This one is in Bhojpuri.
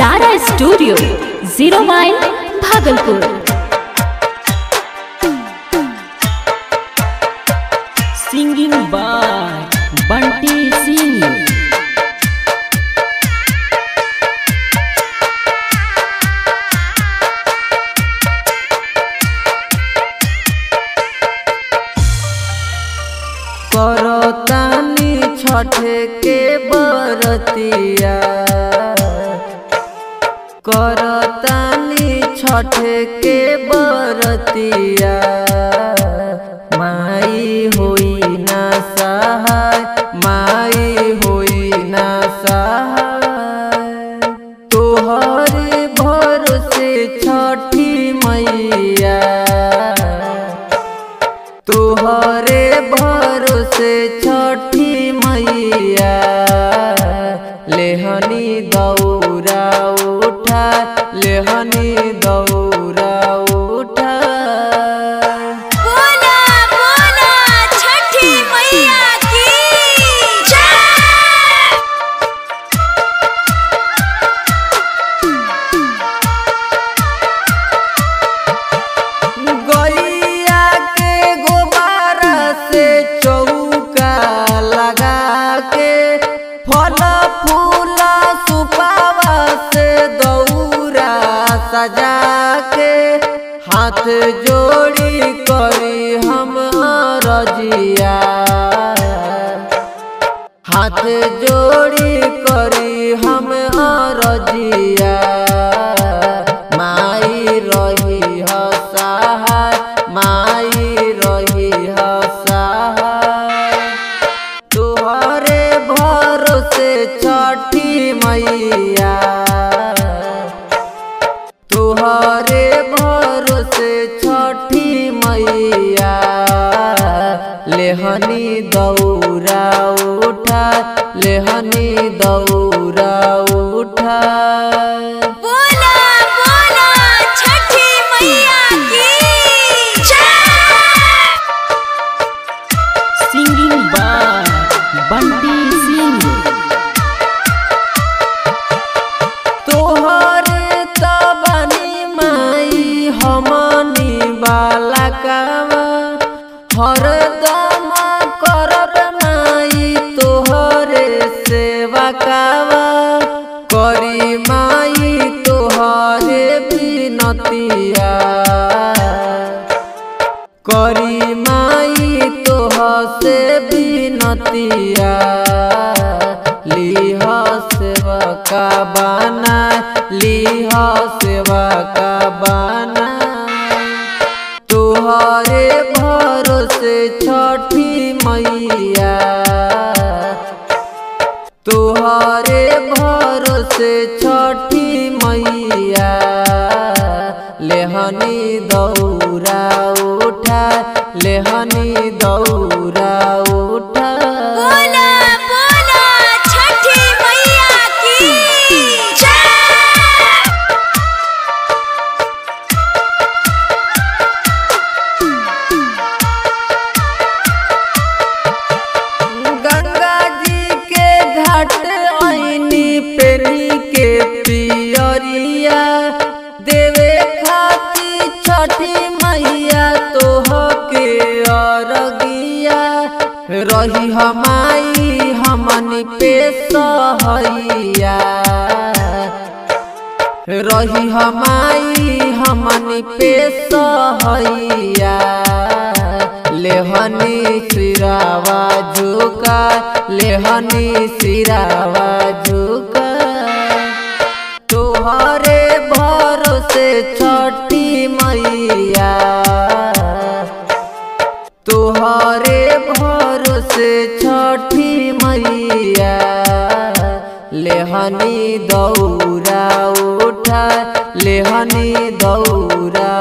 Tara studio 0 mile Bhagalpur. Singing by Bunty Singh. करतानी छठ के बरतिया, करतानी छठ के बरतिया, माई होई ना सहाय, माई होई ना सहाय। तोहरे भरोसे छठी मैया, तोहरे भरोसे छठी मैया, लेहनी दौरा उठा, लेहनी दौरा उठा। बोला बोला छठी मैया की जय। गैया के गोबारा से चौका लगा के, फल फूल सुपावा से दौरा सजा के, हाथ जोड़ी करी हम रजिया, हाथ जोड़ी करी हम रजिया। माई रही ह सहाय, माई रही ह सहाय। तोहरे भरोसे छठी मैया, तोहरे भरोसे छठी मैया, लेहनी दौरा उठा, लेहनी दौरा उठा। बोला बोला छठी मैया की जय। Singing by Bunty Singh. तोहरे तबनी माई हमनी बाला कावा, हरदम करब माई तोहरे सेवा कावा। करी माई तोहरे बिनतिया, करी माई तोह से बिनतिया। लीह सेवा का बाना, लीह सेवा का बाना। तोहरे भरोसे छठी मैया, तोहरे भरोसे छठी मैया, लेहनी दौरा उठा, लेहनी दौरा उठा। बोला बोला छठी मैया की जय। गंगा जी के घाट आईनी पेनी के पियरिया, देवे खाती छठी मैया तोह के अरगिया। रही हमाई हमनी पे सहैया, रही हमाई हमनी पे सहैया। लेहनी सिरावा झुका, लेहनी सिरावा झुका। तोहरे भरोसे छठी मैया, तोहरे भरोसे छठी मैया, लेहनी दौरा उठा, लेहनी दौरा